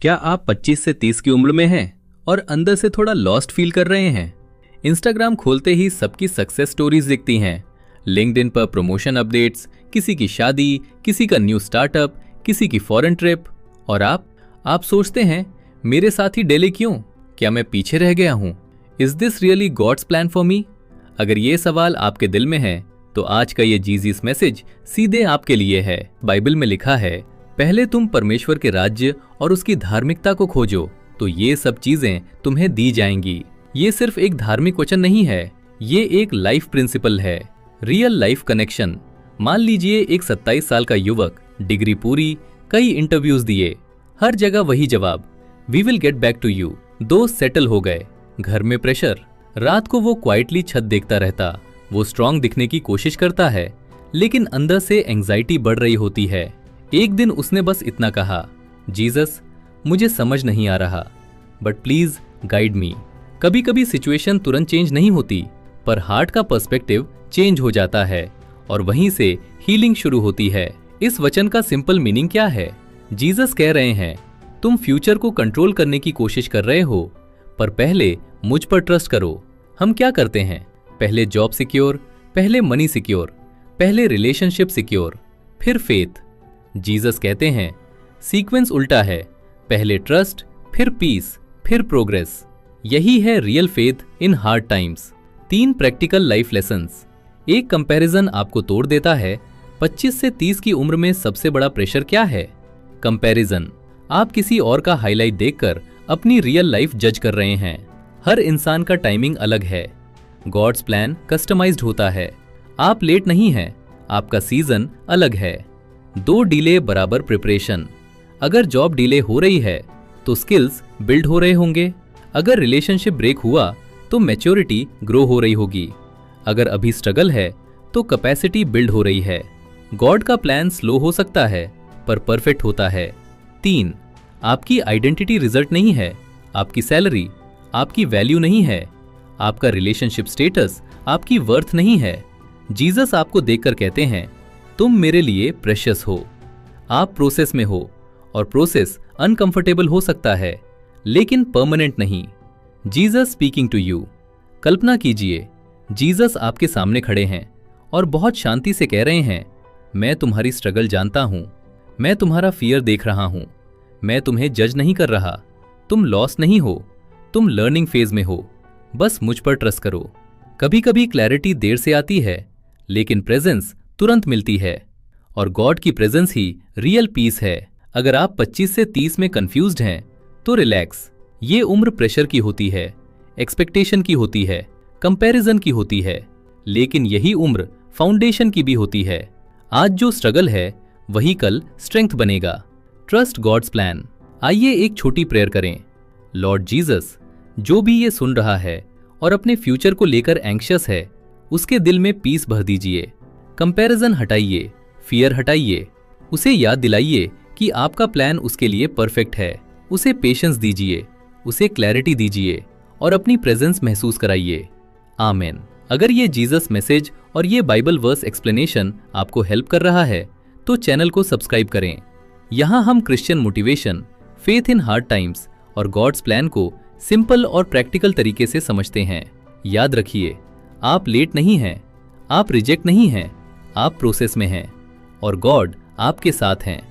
क्या आप 25 से 30 की उम्र में हैं और अंदर से थोड़ा लॉस्ट फील कर रहे हैं? इंस्टाग्राम खोलते ही सबकी सक्सेस स्टोरीज दिखती हैं। लिंक्डइन पर प्रमोशन अपडेट्स, किसी की शादी, किसी का न्यू स्टार्टअप, किसी की फॉरेन ट्रिप। और आप सोचते हैं मेरे साथ ही डिले क्यों? क्या मैं पीछे रह गया हूं? Is this really God's plan for me? अगर ये सवाल आपके दिल में है तो आज का ये जीसस मैसेज सीधे आपके लिए है। बाइबल में लिखा है, पहले तुम परमेश्वर के राज्य और उसकी धार्मिकता को खोजो तो ये सब चीजें तुम्हें दी जाएंगी। ये सिर्फ एक धार्मिक वचन नहीं है, ये एक लाइफ प्रिंसिपल है, रियल लाइफ कनेक्शन। मान लीजिए एक 27 साल का युवक, डिग्री पूरी, कई इंटरव्यूज दिए, हर जगह वही जवाब, we will get back to you. दोस्त सेटल हो गए, घर में प्रेशर, रात को वो क्वाइटली छत देखता रहता। वो स्ट्रांग दिखने की कोशिश करता है लेकिन अंदर से एंजाइटी बढ़ रही होती है। एक दिन उसने बस इतना कहा, जीसस मुझे समझ नहीं आ रहा बट प्लीज गाइड मी। कभी कभी सिचुएशन तुरंत चेंज नहीं होती पर हार्ट का पर्सपेक्टिव चेंज हो जाता है और वहीं से हीलिंग शुरू होती है। इस वचन का सिंपल मीनिंग क्या है? जीसस कह रहे हैं, तुम फ्यूचर को कंट्रोल करने की कोशिश कर रहे हो पर पहले मुझ पर ट्रस्ट करो। हम क्या करते हैं? पहले जॉब सिक्योर, पहले मनी सिक्योर, पहले रिलेशनशिप सिक्योर, फिर फेथ। जीसस कहते हैं सीक्वेंस उल्टा है, पहले ट्रस्ट, फिर पीस, फिर प्रोग्रेस। यही है real faith in hard times. 3 practical life lessons. एक कंपैरिजन आपको तोड़ देता है। 25 से 30 की उम्र में सबसे बड़ा प्रेशर क्या है? कंपैरिजन। आप किसी और का हाईलाइट देखकर अपनी रियल लाइफ जज कर रहे हैं। हर इंसान का टाइमिंग अलग है, गॉड्स प्लान कस्टमाइज्ड होता है। आप लेट नहीं हैं, आपका सीजन अलग है। 2 डिले बराबर प्रिपरेशन। अगर जॉब डिले हो रही है तो स्किल्स बिल्ड हो रहे होंगे। अगर रिलेशनशिप ब्रेक हुआ तो मैच्योरिटी ग्रो हो रही होगी। अगर अभी स्ट्रगल है तो कैपेसिटी बिल्ड हो रही है। गॉड का प्लान स्लो हो सकता है पर परफेक्ट होता है। 3, आपकी आइडेंटिटी रिजल्ट नहीं है, आपकी सैलरी आपकी वैल्यू नहीं है, आपका रिलेशनशिप स्टेटस आपकी वर्थ नहीं है। जीसस आपको देखकर कहते हैं, तुम मेरे लिए प्रेशियस हो। आप प्रोसेस में हो और प्रोसेस अनकंफर्टेबल हो सकता है लेकिन परमानेंट नहीं। Jesus speaking to you. कल्पना कीजिए जीसस आपके सामने खड़े हैं और बहुत शांति से कह रहे हैं, मैं तुम्हारी स्ट्रगल जानता हूं, मैं तुम्हारा फियर देख रहा हूं, मैं तुम्हें जज नहीं कर रहा। तुम लॉस नहीं हो, तुम लर्निंग फेज में हो, बस मुझ पर ट्रस्ट करो। कभी कभी क्लैरिटी देर से आती है लेकिन प्रेजेंस तुरंत मिलती है और गॉड की प्रेजेंस ही रियल पीस है। अगर आप 25 से 30 में कंफ्यूज्ड हैं तो रिलैक्स। ये उम्र प्रेशर की होती है, एक्सपेक्टेशन की होती है, कंपैरिजन की होती है, लेकिन यही उम्र फाउंडेशन की भी होती है। आज जो स्ट्रगल है वही कल स्ट्रेंथ बनेगा। Trust God's plan. आइए एक छोटी प्रेयर करें। लॉर्ड जीसस, जो भी ये सुन रहा है और अपने फ्यूचर को लेकर एंग्शियस है, उसके दिल में पीस भर दीजिए। कंपैरिजन हटाइए, फियर हटाइए, उसे याद दिलाइए कि आपका प्लान उसके लिए परफेक्ट है। उसे पेशेंस दीजिए, उसे क्लैरिटी दीजिए और अपनी प्रेजेंस महसूस कराइए। आमेन। अगर ये जीसस मैसेज और ये बाइबल वर्स एक्सप्लेनेशन आपको हेल्प कर रहा है तो चैनल को सब्सक्राइब करें। यहाँ हम Christian motivation, faith in hard times और गॉड्स प्लान को सिंपल और प्रैक्टिकल तरीके से समझते हैं। याद रखिए, आप लेट नहीं हैं, आप रिजेक्ट नहीं हैं, आप प्रोसेस में हैं और गॉड आपके साथ हैं।